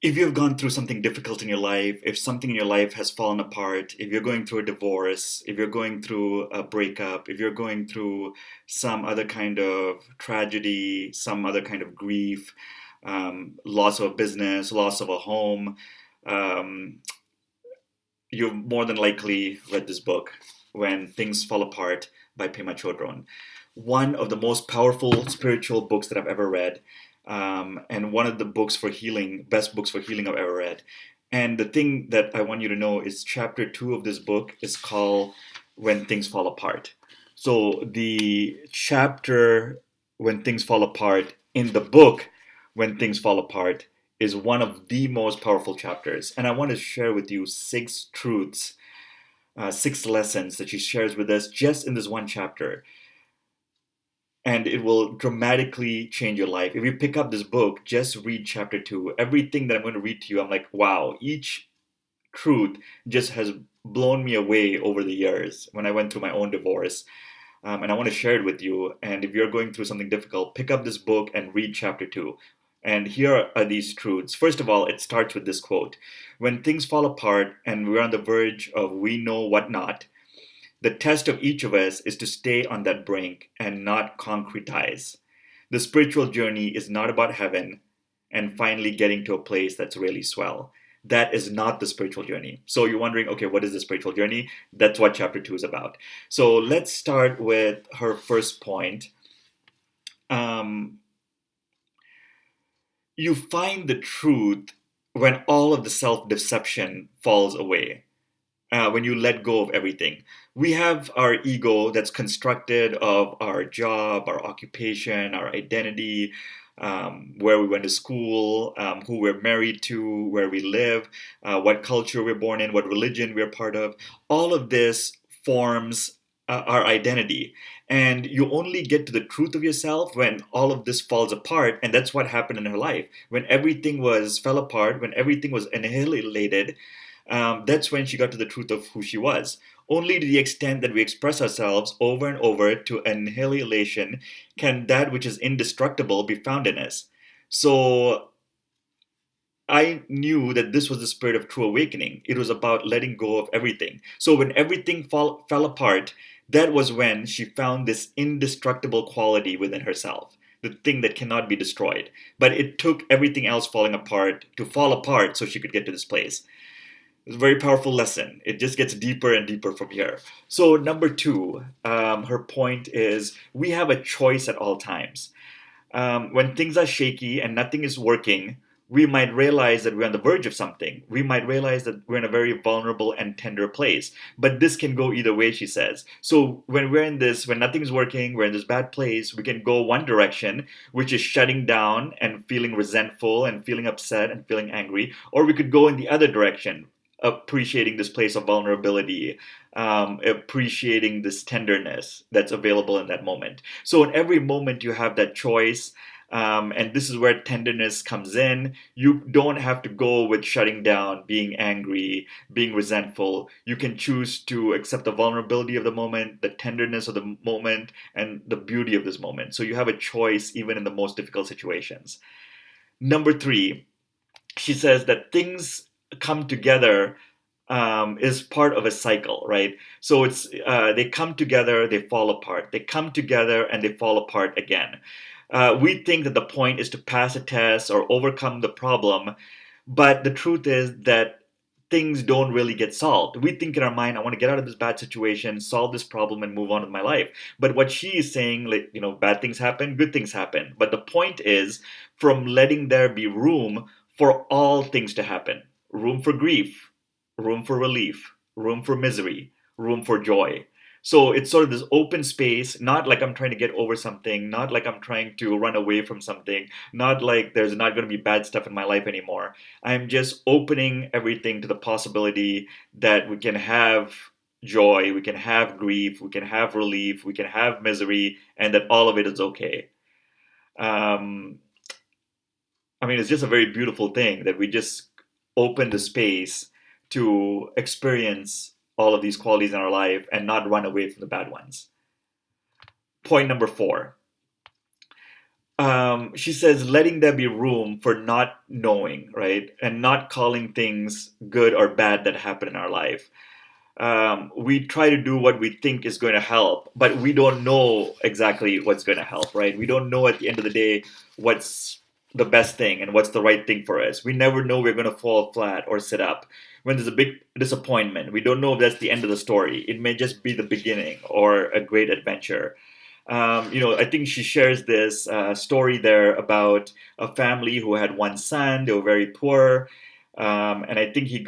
if you've gone through something difficult in your life, if something in your life has fallen apart, if you're going through a divorce, if you're going through a breakup, if you're going through some other kind of tragedy, some other kind of grief, loss of a business, loss of a home, um, you've more than likely read this book, When Things Fall Apart by Pema Chodron. One of the most powerful spiritual books that I've ever read, and one of the books for healing, best books for healing I've ever read. And the thing that I want you to know is chapter 2 of this book is called When Things Fall Apart. So the chapter When Things Fall Apart in the book When Things Fall Apart is one of the most powerful chapters. And I want to share with you 6 truths, 6 lessons that she shares with us just in this one chapter. And it will dramatically change your life. If you pick up this book, just read chapter 2. Everything that I'm going to read to you, I'm like, wow, each truth just has blown me away over the years when I went through my own divorce. And I want to share it with you. And if you're going through something difficult, pick up this book and read chapter 2. And here are these truths. First of all, it starts with this quote: When things fall apart and we're on the verge of we know what not, the test of each of us is to stay on that brink and not concretize. The spiritual journey is not about heaven and finally getting to a place that's really swell. That is not the spiritual journey. So you're wondering, okay, what is the spiritual journey? That's what chapter 2 is about. So let's start with her first point. Um, you find the truth when all of the self deception falls away, when you let go of everything. We have our ego that's constructed of our job, our occupation, our identity, where we went to school, who we're married to, where we live, what culture we're born in, what religion we're part of. All of this forms our identity. And you only get to the truth of yourself when all of this falls apart. And that's what happened in her life. When everything fell apart, when everything was annihilated, that's when she got to the truth of who she was. Only to the extent that we express ourselves over and over to annihilation can that which is indestructible be found in us. So I knew that this was the spirit of true awakening. It was about letting go of everything. So when everything fell apart, that was when she found this indestructible quality within herself, the thing that cannot be destroyed. But it took everything else falling apart to fall apart so she could get to this place. It's a very powerful lesson. It just gets deeper and deeper from here. So, number 2, her point is we have a choice at all times. When things are shaky and nothing is working, we might realize that we're on the verge of something. We might realize that we're in a very vulnerable and tender place. But this can go either way, she says. So when when nothing's working, we're in this bad place, we can go one direction, which is shutting down and feeling resentful and feeling upset and feeling angry. Or we could go in the other direction, appreciating this place of vulnerability, appreciating this tenderness that's available in that moment. So in every moment you have that choice, and this is where tenderness comes in. You don't have to go with shutting down, being angry, being resentful. You can choose to accept the vulnerability of the moment, the tenderness of the moment, and the beauty of this moment. So you have a choice even in the most difficult situations. Number 3, she says that things come together, is part of a cycle, right? So they come together, they fall apart. They come together and they fall apart again. We think that the point is to pass a test or overcome the problem, but the truth is that things don't really get solved. We think in our mind, I want to get out of this bad situation, solve this problem, and move on with my life. But what she is saying, like, bad things happen, good things happen. But the point is, from letting there be room for all things to happen, room for grief, room for relief, room for misery, room for joy. So it's sort of this open space, not like I'm trying to get over something, not like I'm trying to run away from something, not like there's not going to be bad stuff in my life anymore. I'm just opening everything to the possibility that we can have joy, we can have grief, we can have relief, we can have misery, and that all of it is okay. Um, it's just a very beautiful thing that we just open the space to experience all of these qualities in our life and not run away from the bad ones. Point number 4. She says letting there be room for not knowing, right? And not calling things good or bad that happen in our life. We try to do what we think is going to help, but we don't know exactly what's going to help, right? We don't know at the end of the day what's the best thing and what's the right thing for us. We never know we're going to fall flat or sit up. When there's a big disappointment, we don't know if that's the end of the story. It may just be the beginning or a great adventure. I think she shares this story there about a family who had one son. They were very poor, and I think he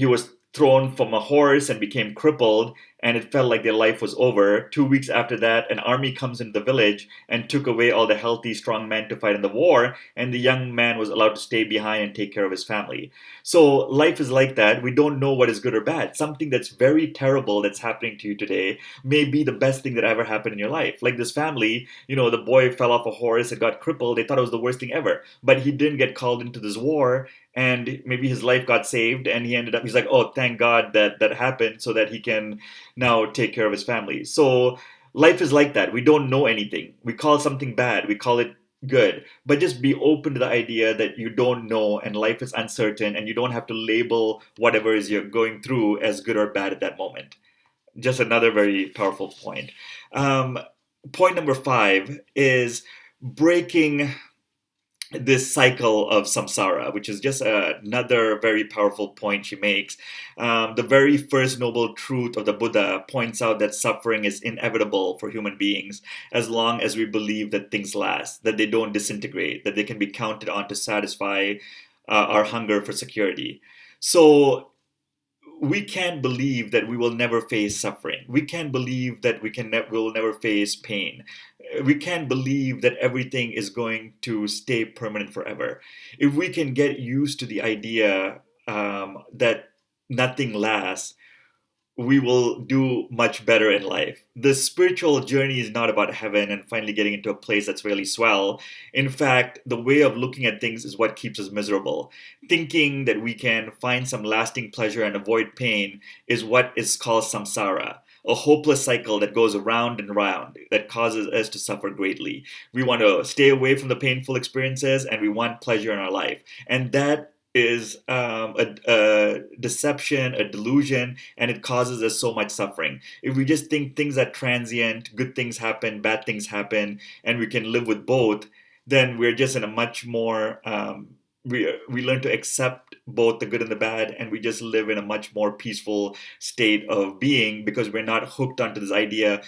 was thrown from a horse and became crippled, and it felt like their life was over. 2 weeks after that, an army comes into the village and took away all the healthy, strong men to fight in the war, and the young man was allowed to stay behind and take care of his family. So life is like that. We don't know what is good or bad. Something that's very terrible that's happening to you today may be the best thing that ever happened in your life. Like this family, the boy fell off a horse and got crippled. They thought it was the worst thing ever. But he didn't get called into this war, and maybe his life got saved, and he's like, oh, thank God that happened so that he can now take care of his family. So life is like that. We don't know anything. We call something bad, we call it good, but just be open to the idea that you don't know and life is uncertain, and you don't have to label whatever is you're going through as good or bad at that moment. Just another very powerful point. um, Point number 5 is breaking this cycle of samsara, which is just another very powerful point she makes. The very first noble truth of the Buddha points out that suffering is inevitable for human beings as long as we believe that things last, that they don't disintegrate, that they can be counted on to satisfy our hunger for security. So we can't believe that we will never face suffering. We can't believe that we will never face pain. We can't believe that everything is going to stay permanent forever. If we can get used to the idea that nothing lasts, we will do much better in life. The spiritual journey is not about heaven and finally getting into a place that's really swell. In fact, the way of looking at things is what keeps us miserable. Thinking that we can find some lasting pleasure and avoid pain is what is called samsara, a hopeless cycle that goes around and round that causes us to suffer greatly. We want to stay away from the painful experiences and we want pleasure in our life. And that is a deception, a delusion, and it causes us so much suffering. If we just think things are transient, good things happen, bad things happen, and we can live with both, then we're just in a much more, we learn to accept both the good and the bad, and we just live in a much more peaceful state of being because we're not hooked onto this idea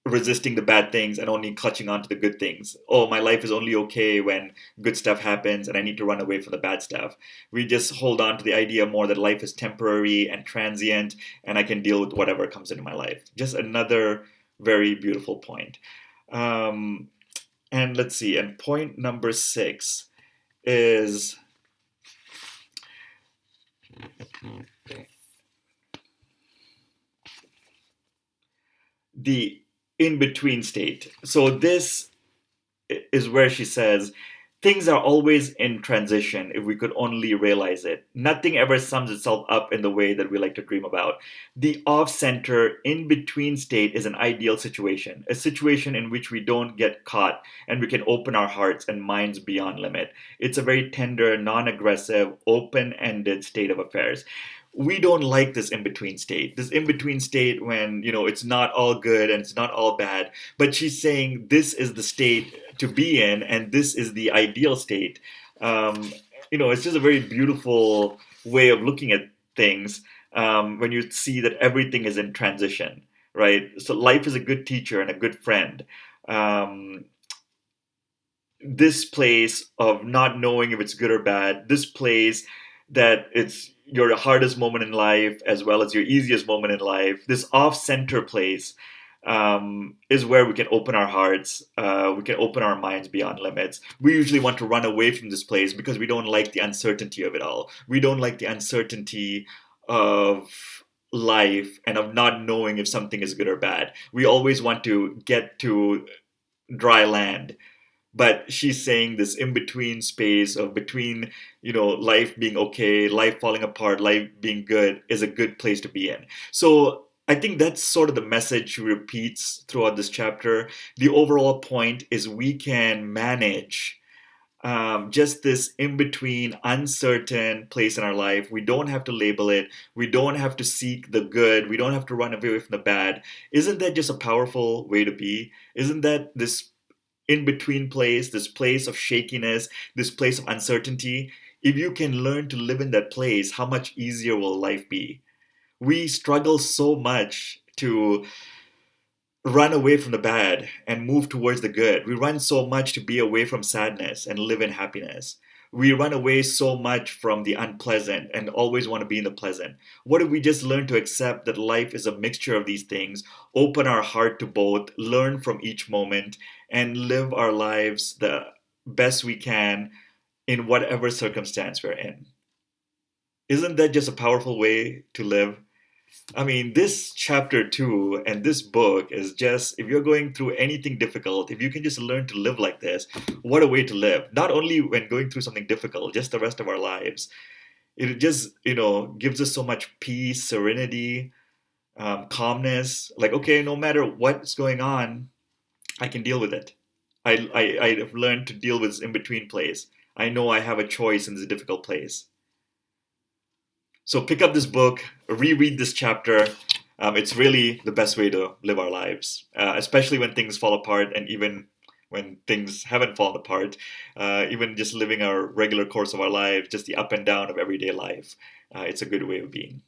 resisting the bad things and only clutching on to the good things. Oh, my life is only okay when good stuff happens and I need to run away from the bad stuff. We just hold on to the idea more that life is temporary and transient and I can deal with whatever comes into my life. Just another very beautiful point. And let's see, and point number 6 is the in-between state. So this is where she says, things are always in transition if we could only realize it. Nothing ever sums itself up in the way that we like to dream about. The off-center, in-between state is an ideal situation, a situation in which we don't get caught and we can open our hearts and minds beyond limit. It's a very tender, non-aggressive, open-ended state of affairs. We don't like this in-between state. This in-between state when, it's not all good and it's not all bad. But she's saying this is the state to be in and this is the ideal state. It's just a very beautiful way of looking at things when you see that everything is in transition, right? So life is a good teacher and a good friend. This place of not knowing if it's good or bad, this place that it's your hardest moment in life as well as your easiest moment in life, this off-center place is where we can open our hearts, we can open our minds beyond limits. We usually want to run away from this place because we don't like the uncertainty of it all. We don't like the uncertainty of life and of not knowing if something is good or bad. We always want to get to dry land. But she's saying this in-between space of between, life being okay, life falling apart, life being good is a good place to be in. So I think that's sort of the message she repeats throughout this chapter. The overall point is we can manage just this in between, uncertain place in our life. We don't have to label it. We don't have to seek the good. We don't have to run away from the bad. Isn't that just a powerful way to be? Isn't that this in between place, this place of shakiness, this place of uncertainty? If you can learn to live in that place, how much easier will life be? We struggle so much to run away from the bad and move towards the good. We run so much to be away from sadness and live in happiness. We run away so much from the unpleasant and always want to be in the pleasant. What if we just learn to accept that life is a mixture of these things, open our heart to both, learn from each moment, and live our lives the best we can in whatever circumstance we're in? Isn't that just a powerful way to live? I mean, this chapter two and this book is just, if you're going through anything difficult, if you can just learn to live like this, what a way to live. Not only when going through something difficult, just the rest of our lives. It just, gives us so much peace, serenity, calmness. Like, okay, no matter what's going on, I can deal with it. I've learned to deal with this in between place. I know I have a choice in this difficult place. So pick up this book, reread this chapter. It's really the best way to live our lives, especially when things fall apart and even when things haven't fallen apart, even just living our regular course of our lives, just the up and down of everyday life. It's a good way of being.